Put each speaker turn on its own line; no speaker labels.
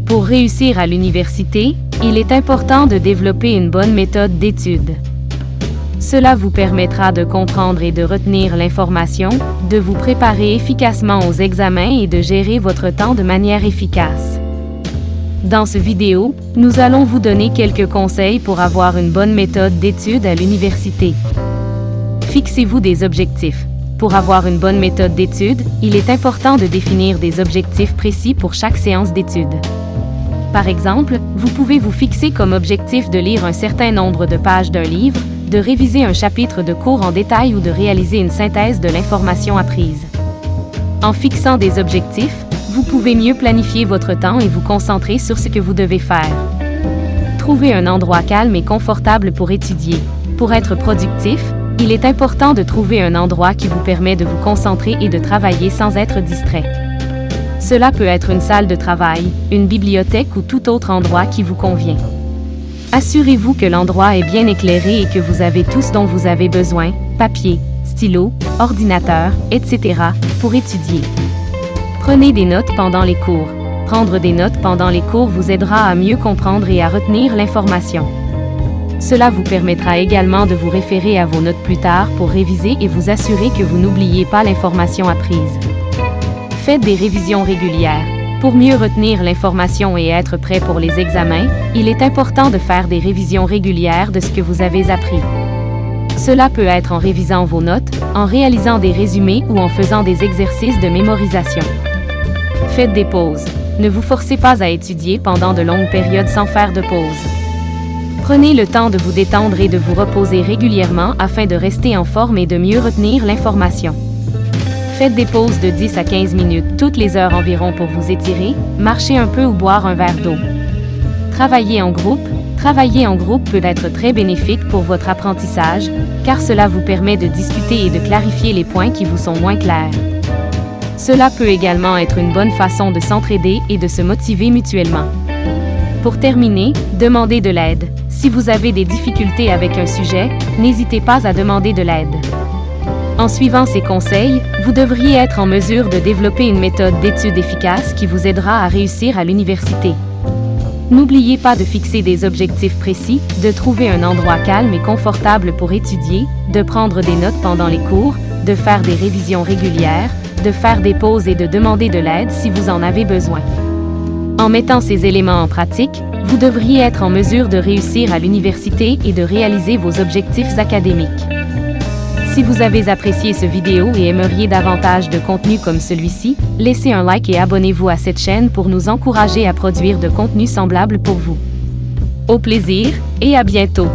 Pour réussir à l'université, il est important de développer une bonne méthode d'étude. Cela vous permettra de comprendre et de retenir l'information, de vous préparer efficacement aux examens et de gérer votre temps de manière efficace. Dans cette vidéo, nous allons vous donner quelques conseils pour avoir une bonne méthode d'étude à l'université. Fixez-vous des objectifs. Pour avoir une bonne méthode d'étude, il est important de définir des objectifs précis pour chaque séance d'étude. Par exemple, vous pouvez vous fixer comme objectif de lire un certain nombre de pages d'un livre, de réviser un chapitre de cours en détail ou de réaliser une synthèse de l'information apprise. En fixant des objectifs, vous pouvez mieux planifier votre temps et vous concentrer sur ce que vous devez faire. Trouvez un endroit calme et confortable pour étudier. Pour être productif, il est important de trouver un endroit qui vous permet de vous concentrer et de travailler sans être distrait. Cela peut être une salle de travail, une bibliothèque ou tout autre endroit qui vous convient. Assurez-vous que l'endroit est bien éclairé et que vous avez tout ce dont vous avez besoin, papier, stylo, ordinateur, etc., pour étudier. Prenez des notes pendant les cours. Prendre des notes pendant les cours vous aidera à mieux comprendre et à retenir l'information. Cela vous permettra également de vous référer à vos notes plus tard pour réviser et vous assurer que vous n'oubliez pas l'information apprise. Faites des révisions régulières. Pour mieux retenir l'information et être prêt pour les examens, il est important de faire des révisions régulières de ce que vous avez appris. Cela peut être en révisant vos notes, en réalisant des résumés ou en faisant des exercices de mémorisation. Faites des pauses. Ne vous forcez pas à étudier pendant de longues périodes sans faire de pause. Prenez le temps de vous détendre et de vous reposer régulièrement afin de rester en forme et de mieux retenir l'information. Faites des pauses de 10 à 15 minutes toutes les heures environ pour vous étirer, marcher un peu ou boire un verre d'eau. Travailler en groupe. Travailler en groupe peut être très bénéfique pour votre apprentissage, car cela vous permet de discuter et de clarifier les points qui vous sont moins clairs. Cela peut également être une bonne façon de s'entraider et de se motiver mutuellement. Pour terminer, demandez de l'aide. Si vous avez des difficultés avec un sujet, n'hésitez pas à demander de l'aide. En suivant ces conseils, vous devriez être en mesure de développer une méthode d'étude efficace qui vous aidera à réussir à l'université. N'oubliez pas de fixer des objectifs précis, de trouver un endroit calme et confortable pour étudier, de prendre des notes pendant les cours, de faire des révisions régulières, de faire des pauses et de demander de l'aide si vous en avez besoin. En mettant ces éléments en pratique, vous devriez être en mesure de réussir à l'université et de réaliser vos objectifs académiques. Si vous avez apprécié cette vidéo et aimeriez davantage de contenu comme celui-ci, laissez un like et abonnez-vous à cette chaîne pour nous encourager à produire de contenu semblable pour vous. Au plaisir et à bientôt!